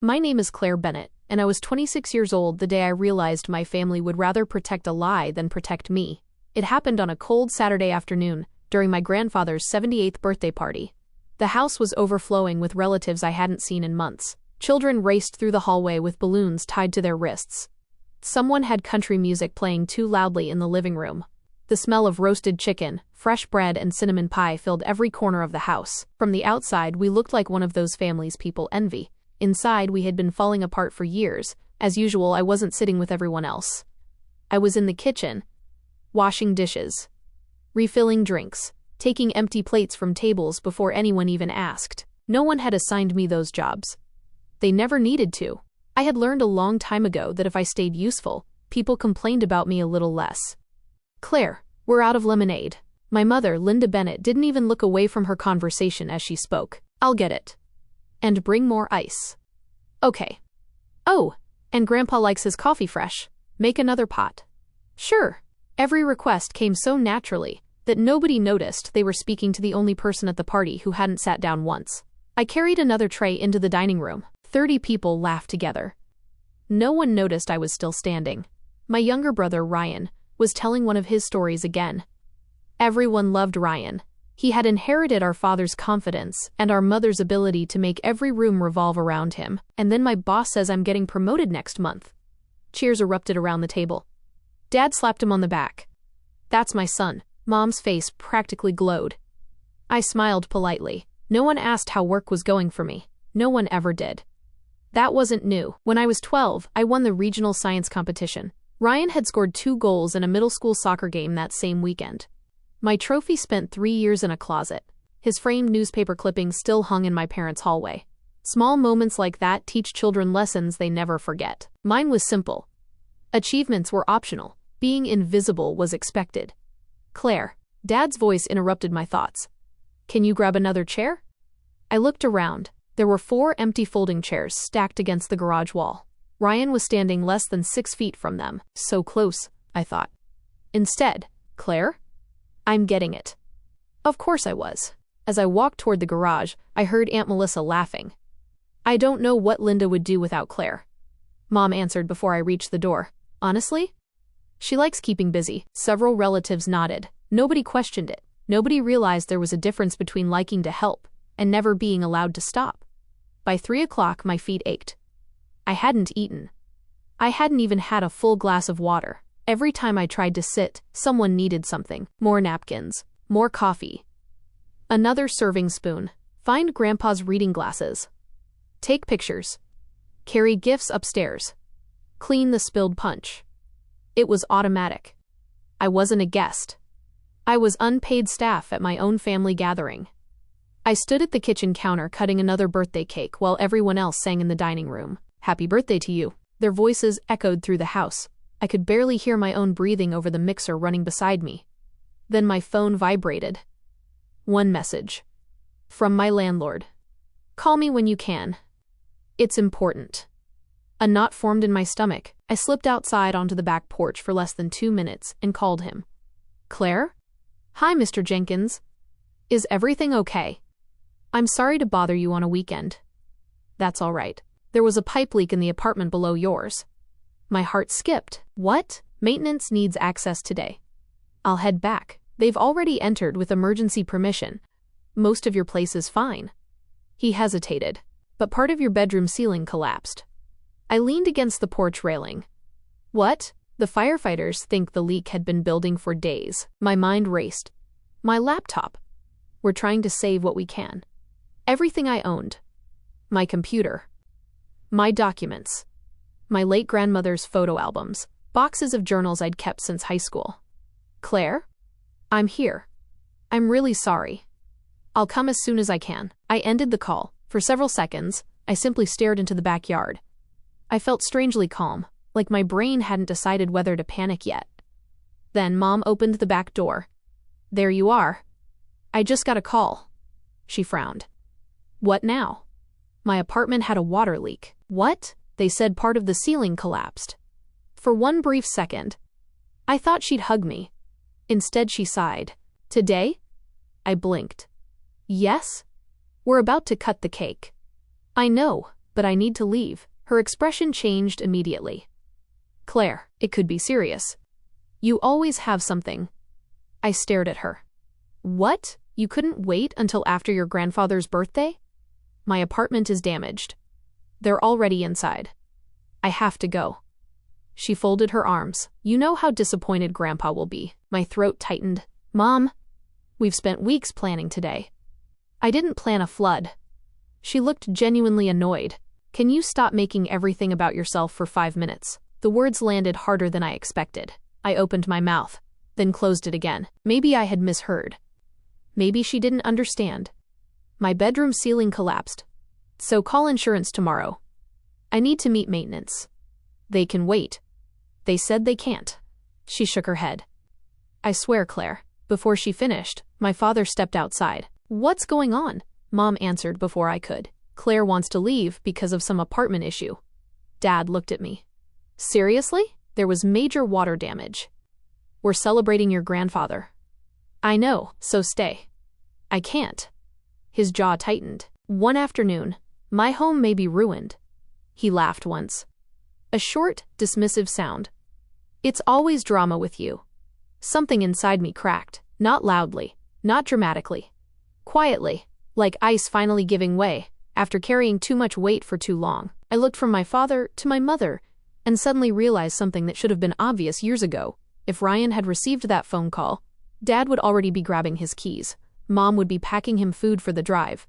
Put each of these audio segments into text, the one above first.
My name is Claire Bennett, and I was 26 years old the day I realized my family would rather protect a lie than protect me. It happened on a cold Saturday afternoon, during my grandfather's 78th birthday party. The house was overflowing with relatives I hadn't seen in months. Children raced through the hallway with balloons tied to their wrists. Someone had country music playing too loudly in the living room. The smell of roasted chicken, fresh bread, and cinnamon pie filled every corner of the house. From the outside, we looked like one of those families people envy. Inside, we had been falling apart for years. As usual, I wasn't sitting with everyone else. I was in the kitchen, washing dishes, refilling drinks, taking empty plates from tables before anyone even asked. No one had assigned me those jobs. They never needed to. I had learned a long time ago that if I stayed useful, people complained about me a little less. Claire, we're out of lemonade. My mother, Linda Bennett, didn't even look away from her conversation as she spoke. I'll get it. And bring more ice. Okay. Oh, and Grandpa likes his coffee fresh. Make another pot. Sure. Every request came so naturally that nobody noticed they were speaking to the only person at the party who hadn't sat down once. I carried another tray into the dining room. 30 people laughed together. No one noticed I was still standing. My younger brother, Ryan, was telling one of his stories again. Everyone loved Ryan. He had inherited our father's confidence and our mother's ability to make every room revolve around him. And then my boss says I'm getting promoted next month. Cheers erupted around the table. Dad slapped him on the back. That's my son. Mom's face practically glowed. I smiled politely. No one asked how work was going for me. No one ever did. That wasn't new. When I was 12, I won the regional science competition. Ryan had scored 2 goals in a middle school soccer game that same weekend. My trophy spent 3 years in a closet. His framed newspaper clipping still hung in my parents' hallway. Small moments like that teach children lessons they never forget. Mine was simple. Achievements were optional. Being invisible was expected. Claire, Dad's voice interrupted my thoughts. Can you grab another chair? I looked around. There were 4 empty folding chairs stacked against the garage wall. Ryan was standing less than 6 feet from them. So close, I thought. Instead, Claire? I'm getting it. Of course I was. As I walked toward the garage, I heard Aunt Melissa laughing. I don't know what Linda would do without Claire. Mom answered before I reached the door. Honestly? She likes keeping busy. Several relatives nodded. Nobody questioned it. Nobody realized there was a difference between liking to help and never being allowed to stop. By 3 o'clock, my feet ached. I hadn't eaten. I hadn't even had a full glass of water. Every time I tried to sit, someone needed something. More napkins. More coffee. Another serving spoon. Find Grandpa's reading glasses. Take pictures. Carry gifts upstairs. Clean the spilled punch. It was automatic. I wasn't a guest. I was unpaid staff at my own family gathering. I stood at the kitchen counter cutting another birthday cake while everyone else sang in the dining room. Happy birthday to you. Their voices echoed through the house. I could barely hear my own breathing over the mixer running beside me. Then my phone vibrated. One message. From my landlord. Call me when you can. It's important. A knot formed in my stomach. I slipped outside onto the back porch for less than 2 minutes and called him. Claire? Hi, Mr. Jenkins. Is everything okay? I'm sorry to bother you on a weekend. That's all right. There was a pipe leak in the apartment below yours. My heart skipped. What? Maintenance needs access today. I'll head back. They've already entered with emergency permission. Most of your place is fine. He hesitated. But part of your bedroom ceiling collapsed. I leaned against the porch railing. What? The firefighters think the leak had been building for days. My mind raced. My laptop. We're trying to save what we can. Everything I owned. My computer. My documents. My late grandmother's photo albums. Boxes of journals I'd kept since high school. Claire? I'm here. I'm really sorry. I'll come as soon as I can. I ended the call. For several seconds, I simply stared into the backyard. I felt strangely calm, like my brain hadn't decided whether to panic yet. Then Mom opened the back door. There you are. I just got a call. She frowned. What now? My apartment had a water leak. What? They said part of the ceiling collapsed. For one brief second, I thought she'd hug me. Instead, she sighed. Today? I blinked. Yes? We're about to cut the cake. I know, but I need to leave. Her expression changed immediately. Claire, it could be serious. You always have something. I stared at her. What? You couldn't wait until after your grandfather's birthday? My apartment is damaged. They're already inside. I have to go. She folded her arms. You know how disappointed Grandpa will be. My throat tightened. Mom, we've spent weeks planning today. I didn't plan a flood. She looked genuinely annoyed. Can you stop making everything about yourself for 5 minutes? The words landed harder than I expected. I opened my mouth, then closed it again. Maybe I had misheard. Maybe she didn't understand. My bedroom ceiling collapsed. So call insurance tomorrow. I need to meet maintenance. They can wait. They said they can't. She shook her head. I swear, Claire. Before she finished, my father stepped outside. What's going on? Mom answered before I could. Claire wants to leave because of some apartment issue. Dad looked at me. Seriously? There was major water damage. We're celebrating your grandfather. I know, so stay. I can't. His jaw tightened. One afternoon, my home may be ruined. He laughed once. A short, dismissive sound. It's always drama with you. Something inside me cracked, not loudly, not dramatically. Quietly, like ice finally giving way, after carrying too much weight for too long. I looked from my father to my mother, and suddenly realized something that should have been obvious years ago. If Ryan had received that phone call, Dad would already be grabbing his keys. Mom would be packing him food for the drive.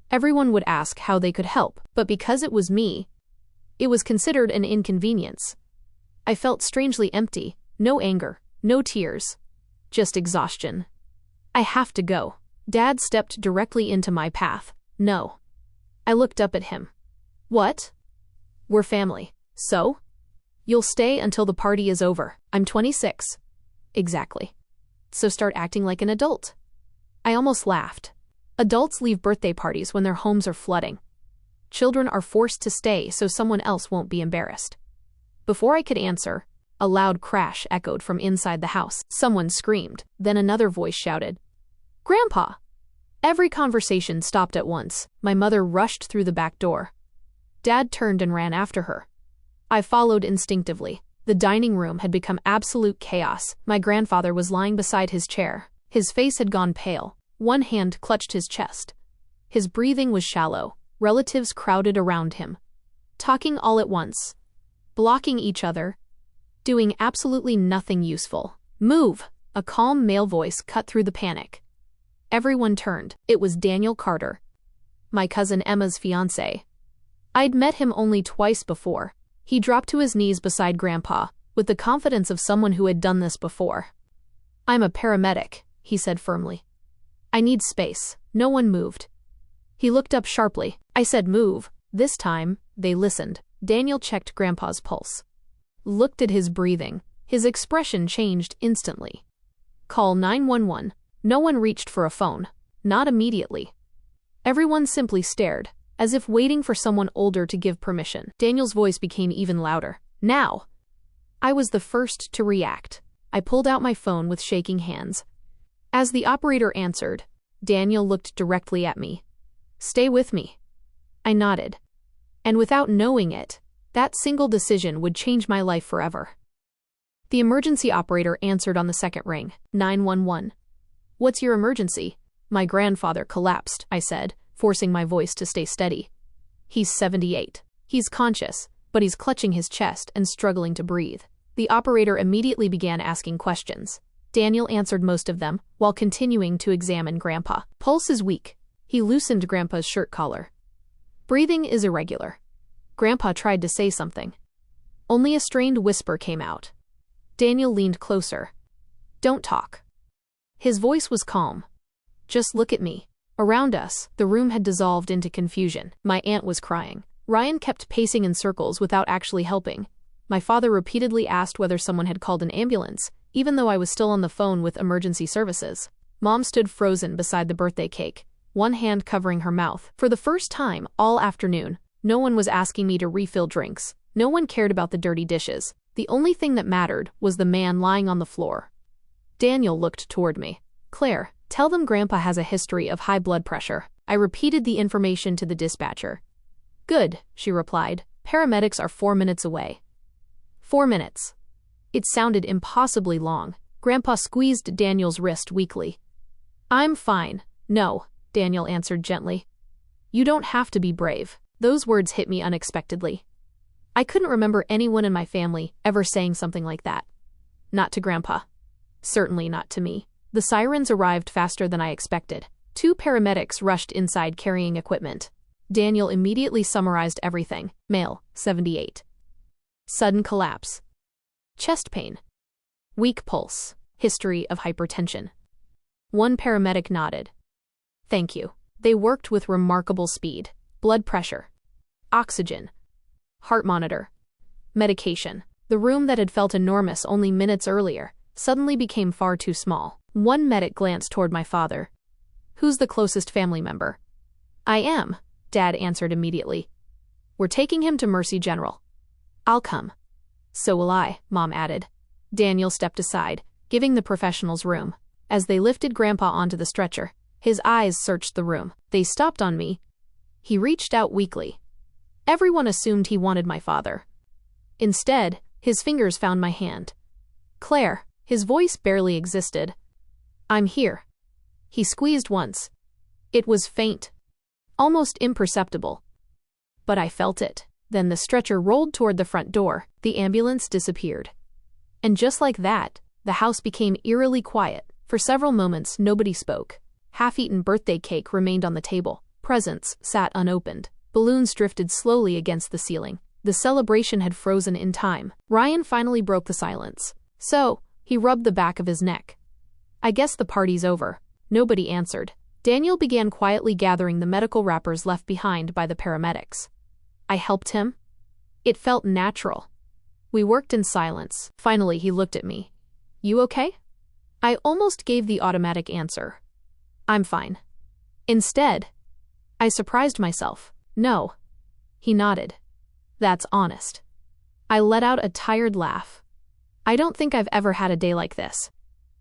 Everyone would ask how they could help, but because it was me, it was considered an inconvenience. I felt strangely empty, no anger, no tears, just exhaustion. I have to go. Dad stepped directly into my path. No. I looked up at him. What? We're family. So? You'll stay until the party is over. I'm 26. Exactly. So start acting like an adult. I almost laughed. Adults leave birthday parties when their homes are flooding. Children are forced to stay so someone else won't be embarrassed. Before I could answer, a loud crash echoed from inside the house. Someone screamed. Then another voice shouted, "Grandpa!" Every conversation stopped at once. My mother rushed through the back door. Dad turned and ran after her. I followed instinctively. The dining room had become absolute chaos. My grandfather was lying beside his chair. His face had gone pale. One hand clutched his chest. His breathing was shallow. Relatives crowded around him, talking all at once, blocking each other, doing absolutely nothing useful. Move! A calm male voice cut through the panic. Everyone turned. It was Daniel Carter, my cousin Emma's fiancé. I'd met him only twice before. He dropped to his knees beside Grandpa, with the confidence of someone who had done this before. "I'm a paramedic," he said firmly. "I need space." No one moved. He looked up sharply. I said move. This time, they listened. Daniel checked Grandpa's pulse. Looked at his breathing. His expression changed instantly. "Call 911. No one reached for a phone. Not immediately. Everyone simply stared, as if waiting for someone older to give permission. Daniel's voice became even louder. "Now!" I was the first to react. I pulled out my phone with shaking hands. As the operator answered, Daniel looked directly at me. "Stay with me." I nodded. And without knowing it, that single decision would change my life forever. The emergency operator answered on the second ring. 911. "What's your emergency?" "My grandfather collapsed," I said, forcing my voice to stay steady. "He's 78. He's conscious, but he's clutching his chest and struggling to breathe." The operator immediately began asking questions. Daniel answered most of them, while continuing to examine Grandpa. "Pulse is weak." He loosened Grandpa's shirt collar. "Breathing is irregular." Grandpa tried to say something. Only a strained whisper came out. Daniel leaned closer. "Don't talk." His voice was calm. "Just look at me." Around us, the room had dissolved into confusion. My aunt was crying. Ryan kept pacing in circles without actually helping. My father repeatedly asked whether someone had called an ambulance, even though I was still on the phone with emergency services. Mom stood frozen beside the birthday cake, one hand covering her mouth. For the first time all afternoon, no one was asking me to refill drinks. No one cared about the dirty dishes. The only thing that mattered was the man lying on the floor. Daniel looked toward me. "Claire, tell them Grandpa has a history of high blood pressure." I repeated the information to the dispatcher. Good, she replied. Paramedics are 4 minutes away. 4 minutes. It sounded impossibly long. Grandpa squeezed Daniel's wrist weakly. I'm fine. No, Daniel answered gently. You don't have to be brave. Those words hit me unexpectedly. I couldn't remember anyone in my family ever saying something like that. Not to Grandpa. Certainly not to me. The sirens arrived faster than I expected. 2 paramedics rushed inside carrying equipment. Daniel immediately summarized everything. Male, 78. Sudden collapse. Chest pain. Weak pulse. History of hypertension. 1 paramedic nodded. Thank you. They worked with remarkable speed. Blood pressure. Oxygen. Heart monitor. Medication. The room that had felt enormous only minutes earlier suddenly became far too small. 1 medic glanced toward my father. Who's the closest family member? I am, Dad answered immediately. We're taking him to Mercy General. I'll come. So will I, Mom added. Daniel stepped aside, giving the professionals room. As they lifted Grandpa onto the stretcher, his eyes searched the room. They stopped on me. He reached out weakly. Everyone assumed he wanted my father. Instead, his fingers found my hand. Claire, his voice barely existed. I'm here. He squeezed once. It was faint, almost imperceptible. But I felt it. Then the stretcher rolled toward the front door. The ambulance disappeared. And just like that, the house became eerily quiet. For several moments, nobody spoke. Half-eaten birthday cake remained on the table. Presents sat unopened. Balloons drifted slowly against the ceiling. The celebration had frozen in time. Ryan finally broke the silence. So, he rubbed the back of his neck. I guess the party's over. Nobody answered. Daniel began quietly gathering the medical wrappers left behind by the paramedics. I helped him. It felt natural. We worked in silence. Finally, he looked at me. You okay? I almost gave the automatic answer. I'm fine. Instead, I surprised myself. No. He nodded. That's honest. I let out a tired laugh. I don't think I've ever had a day like this.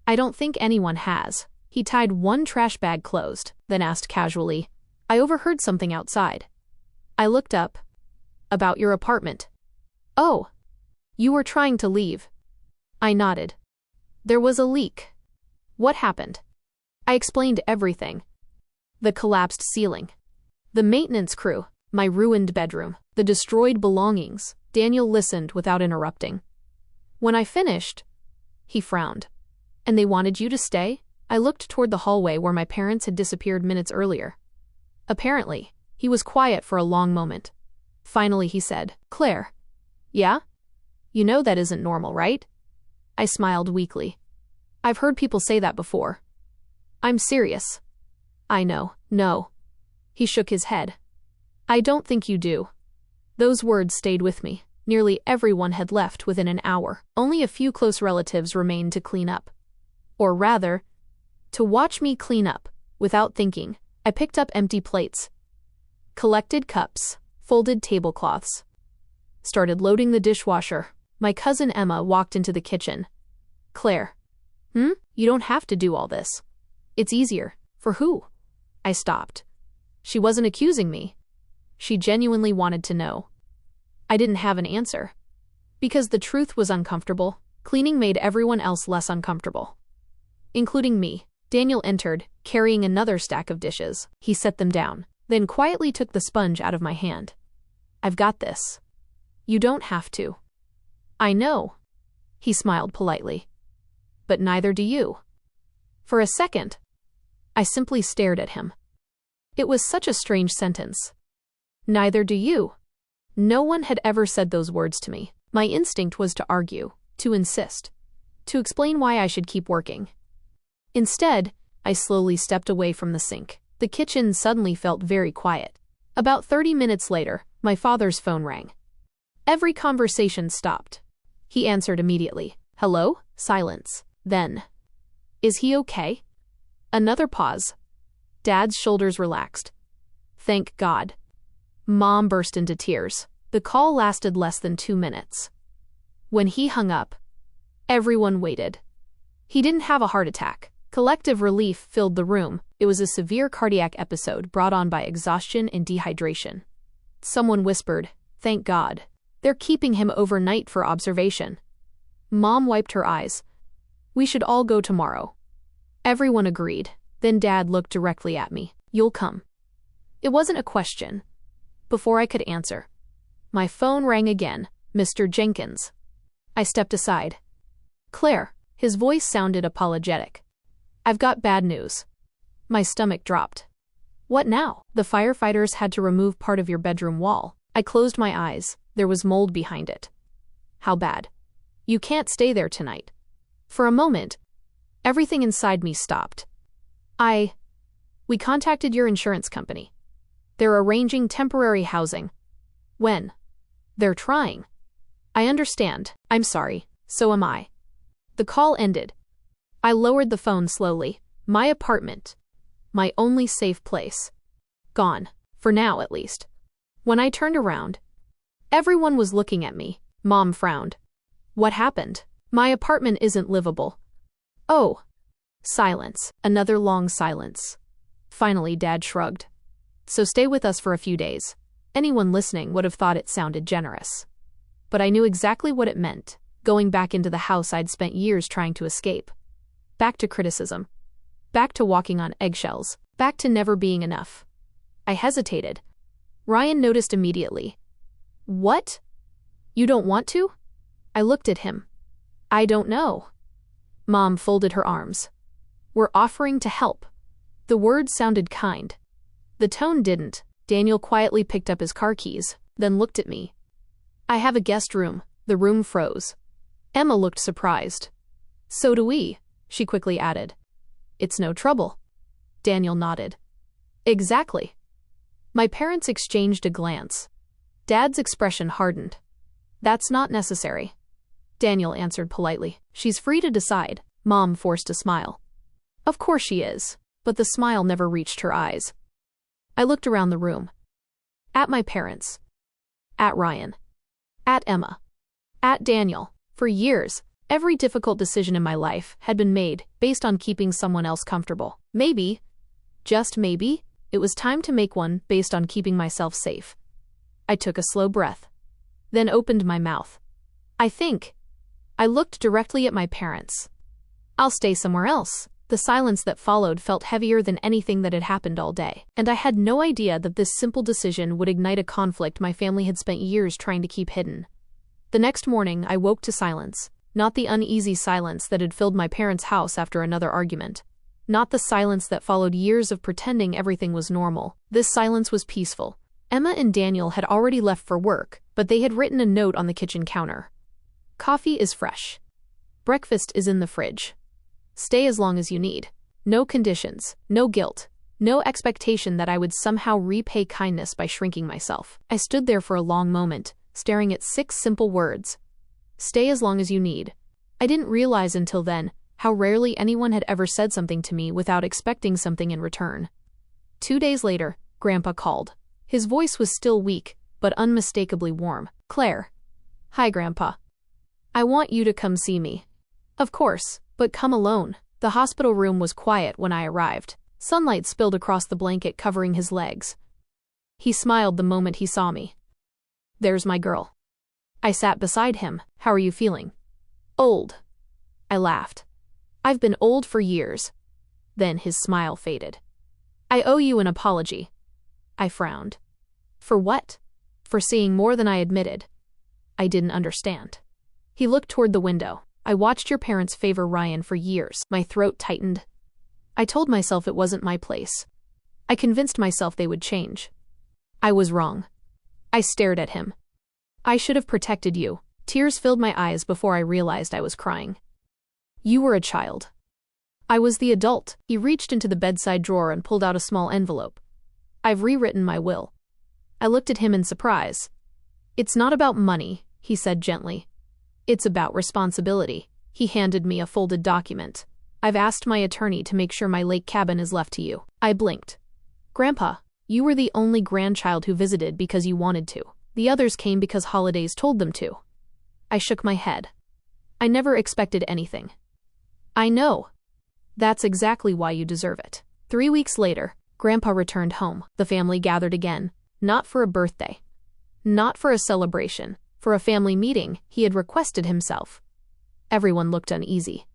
I don't think anyone has. He tied 1 trash bag closed, then asked casually, I overheard something outside. I looked up. About your apartment. Oh. You were trying to leave. I nodded. There was a leak. What happened? I explained everything. The collapsed ceiling. The maintenance crew. My ruined bedroom. The destroyed belongings. Daniel listened without interrupting. When I finished, he frowned. And they wanted you to stay? I looked toward the hallway where my parents had disappeared minutes earlier. Apparently, he was quiet for a long moment. Finally, he said, Claire. Yeah? You know that isn't normal, right? I smiled weakly. I've heard people say that before. I'm serious. I know. No. He shook his head. I don't think you do. Those words stayed with me. Nearly everyone had left within an hour. Only a few close relatives remained to clean up. Or rather, to watch me clean up. Without thinking, I picked up empty plates, collected cups, folded tablecloths, started loading the dishwasher. My cousin Emma walked into the kitchen. Claire. You don't have to do all this. It's easier. For who? I stopped. She wasn't accusing me. She genuinely wanted to know. I didn't have an answer. Because the truth was uncomfortable, cleaning made everyone else less uncomfortable. Including me. Daniel entered, carrying another stack of dishes. He set them down, then quietly took the sponge out of my hand. I've got this. You don't have to. I know. He smiled politely. But neither do you. For a second, I simply stared at him. It was such a strange sentence. Neither do you. No one had ever said those words to me. My instinct was to argue, to insist, to explain why I should keep working. Instead, I slowly stepped away from the sink. The kitchen suddenly felt very quiet. About 30 minutes later, my father's phone rang. Every conversation stopped. He answered immediately. Hello? Silence. Then, is he okay? Another pause. Dad's shoulders relaxed. Thank God. Mom burst into tears. The call lasted less than 2 minutes. When he hung up, everyone waited. He didn't have a heart attack. Collective relief filled the room. It was a severe cardiac episode brought on by exhaustion and dehydration. Someone whispered, "Thank God. They're keeping him overnight for observation." Mom wiped her eyes. "We should all go tomorrow." Everyone agreed. Then Dad looked directly at me. "You'll come." It wasn't a question. Before I could answer, my phone rang again. "Mr. Jenkins." I stepped aside. "Claire." His voice sounded apologetic. "I've got bad news." My stomach dropped. "What now?" "The firefighters had to remove part of your bedroom wall." I closed my eyes. There was mold behind it. "How bad?" "You can't stay there tonight." For a moment, everything inside me stopped. We contacted your insurance company. They're arranging temporary housing." "When?" "They're trying." "I understand. I'm sorry. So am I." The call ended. I lowered the phone slowly. My apartment. My only safe place. Gone. For now, at least. When I turned around, everyone was looking at me. Mom frowned. "What happened?" "My apartment isn't livable." "Oh." Silence. Another long silence. Finally, Dad shrugged. "So stay with us for a few days." Anyone listening would have thought it sounded generous. But I knew exactly what it meant, going back into the house I'd spent years trying to escape. Back to criticism. Back to walking on eggshells. Back to never being enough. I hesitated. Ryan noticed immediately. "What? You don't want to?" I looked at him. "I don't know." Mom folded her arms. "We're offering to help." The words sounded kind. The tone didn't. Daniel quietly picked up his car keys, then looked at me. "I have a guest room." The room froze. Emma looked surprised. "So do we," she quickly added. "It's no trouble." Daniel nodded. "Exactly." My parents exchanged a glance. Dad's expression hardened. "That's not necessary." Daniel answered politely. "She's free to decide." Mom forced a smile. "Of course she is." But the smile never reached her eyes. I looked around the room. At my parents. At Ryan. At Emma. At Daniel. For years, every difficult decision in my life had been made based on keeping someone else comfortable. Maybe, just maybe, it was time to make one based on keeping myself safe. I took a slow breath. Then opened my mouth. I looked directly at my parents. "I'll stay somewhere else." The silence that followed felt heavier than anything that had happened all day. And I had no idea that this simple decision would ignite a conflict my family had spent years trying to keep hidden. The next morning, I woke to silence. Not the uneasy silence that had filled my parents' house after another argument. Not the silence that followed years of pretending everything was normal. This silence was peaceful. Emma and Daniel had already left for work, but they had written a note on the kitchen counter. "Coffee is fresh. Breakfast is in the fridge. Stay as long as you need. No conditions, no guilt, no expectation that I would somehow repay kindness by shrinking myself." I stood there for a long moment, staring at 6 simple words. Stay as long as you need. I didn't realize until then how rarely anyone had ever said something to me without expecting something in return. 2 days later, Grandpa called. His voice was still weak, but unmistakably warm. "Claire." "Hi, Grandpa. I want you to come see me." "Of course. But come alone." The hospital room was quiet when I arrived. Sunlight spilled across the blanket covering his legs. He smiled the moment he saw me. "There's my girl." I sat beside him. "How are you feeling?" "Old." I laughed. "I've been old for years." Then his smile faded. "I owe you an apology." I frowned. "For what?" "For seeing more than I admitted." I didn't understand. He looked toward the window. "I watched your parents favor Ryan for years." My throat tightened. I told myself it wasn't my place. I convinced myself they would change. I was wrong. I stared at him. "I should have protected you." Tears filled my eyes before I realized I was crying. "You were a child. I was the adult." He reached into the bedside drawer and pulled out a small envelope. "I've rewritten my will." I looked at him in surprise. "It's not about money," he said gently. "It's about responsibility." He handed me a folded document. "I've asked my attorney to make sure my lake cabin is left to you." I blinked. "Grandpa, you were the only grandchild who visited because you wanted to. The others came because holidays told them to." I shook my head. "I never expected anything." "I know. That's exactly why you deserve it." 3 weeks later, Grandpa returned home. The family gathered again, not for a birthday, Not for a celebration, for a family meeting he had requested himself. Everyone looked uneasy.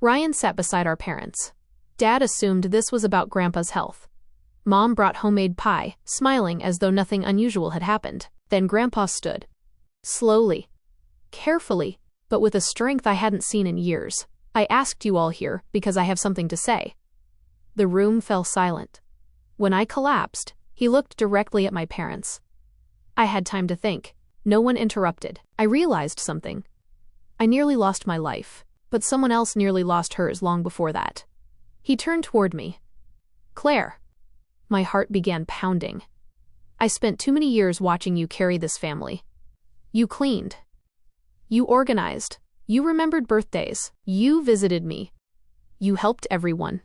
Ryan sat beside our parents. Dad assumed this was about Grandpa's health. Mom brought homemade pie, smiling as though nothing unusual had happened. Then Grandpa stood. Slowly. Carefully, but with a strength I hadn't seen in years. I asked you all here because I have something to say. The room fell silent. When I collapsed, he looked directly at my parents. I had time to think. No one interrupted. I realized something. I nearly lost my life, but someone else nearly lost hers long before that. He turned toward me. Claire. My heart began pounding. I spent too many years watching you carry this family. You cleaned. You organized. You remembered birthdays. You visited me. You helped everyone.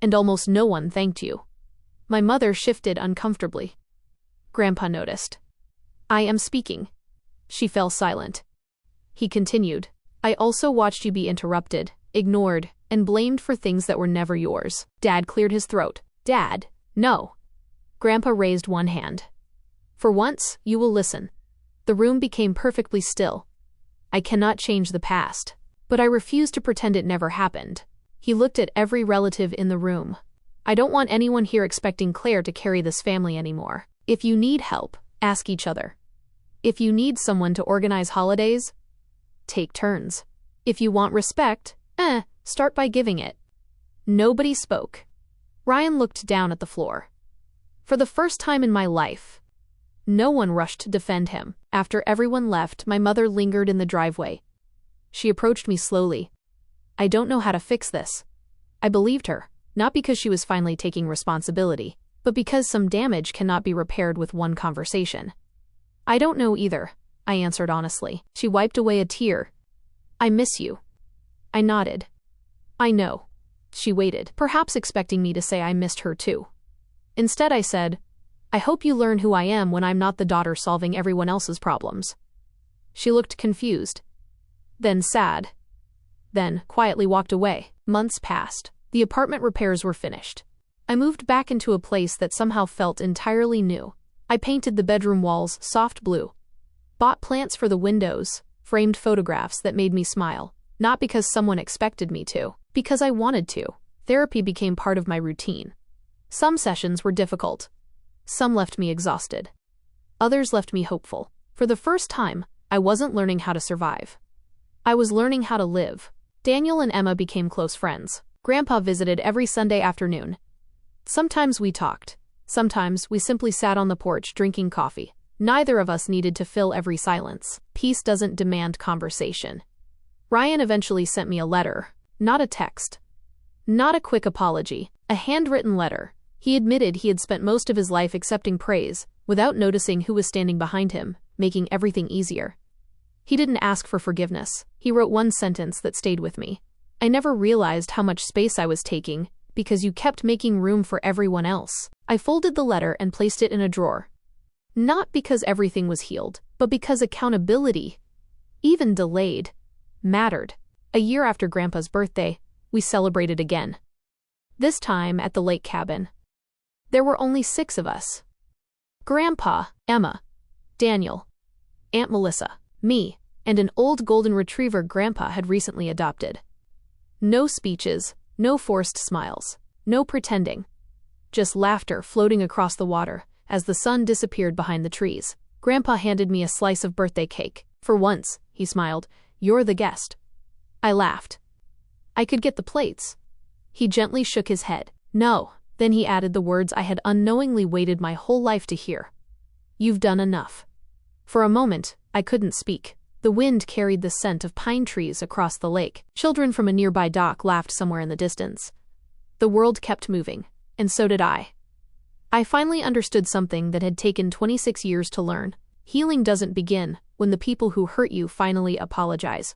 And almost no one thanked you. My mother shifted uncomfortably. Grandpa noticed. I am speaking. She fell silent. He continued. I also watched you be interrupted, ignored, and blamed for things that were never yours. Dad cleared his throat. Dad, no. Grandpa raised one hand. For once, you will listen. The room became perfectly still. I cannot change the past, but I refuse to pretend it never happened. He looked at every relative in the room. I don't want anyone here expecting Claire to carry this family anymore. If you need help, ask each other. If you need someone to organize holidays, take turns. If you want respect, start by giving it. Nobody spoke. Ryan looked down at the floor. For the first time in my life, no one rushed to defend him. After everyone left, my mother lingered in the driveway. She approached me slowly. I don't know how to fix this. I believed her, not because she was finally taking responsibility, but because some damage cannot be repaired with one conversation. I don't know either, I answered honestly. She wiped away a tear. I miss you. I nodded. I know. She waited, perhaps expecting me to say I missed her too. Instead I said, I hope you learn who I am when I'm not the daughter solving everyone else's problems. She looked confused, then sad, then quietly walked away. Months passed. The apartment repairs were finished. I moved back into a place that somehow felt entirely new. I painted the bedroom walls soft blue, bought plants for the windows, framed photographs that made me smile, not because someone expected me to, because I wanted to. Therapy became part of my routine. Some sessions were difficult. Some left me exhausted. Others left me hopeful. For the first time, I wasn't learning how to survive. I was learning how to live. Daniel and Emma became close friends. Grandpa visited every Sunday afternoon. Sometimes we talked. Sometimes we simply sat on the porch drinking coffee. Neither of us needed to fill every silence. Peace doesn't demand conversation. Ryan eventually sent me a letter, not a text. Not a quick apology, a handwritten letter. He admitted he had spent most of his life accepting praise, without noticing who was standing behind him, making everything easier. He didn't ask for forgiveness. He wrote one sentence that stayed with me. I never realized how much space I was taking, because you kept making room for everyone else. I folded the letter and placed it in a drawer. Not because everything was healed, but because accountability, even delayed, mattered. A year after Grandpa's birthday, we celebrated again. This time at the lake cabin. There were only 6 of us. Grandpa, Emma, Daniel, Aunt Melissa, me, and an old golden retriever Grandpa had recently adopted. No speeches, no forced smiles, no pretending. Just laughter floating across the water as the sun disappeared behind the trees. Grandpa handed me a slice of birthday cake. For once, he smiled, you're the guest. I laughed. I could get the plates. He gently shook his head. No. Then he added the words I had unknowingly waited my whole life to hear. You've done enough. For a moment, I couldn't speak. The wind carried the scent of pine trees across the lake. Children from a nearby dock laughed somewhere in the distance. The world kept moving, and so did I. I finally understood something that had taken 26 years to learn. Healing doesn't begin when the people who hurt you finally apologize.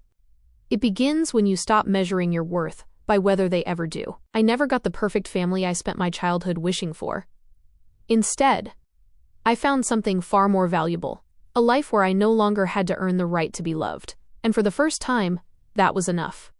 It begins when you stop measuring your worth by whether they ever do. I never got the perfect family I spent my childhood wishing for. Instead, I found something far more valuable, a life where I no longer had to earn the right to be loved. And for the first time, that was enough.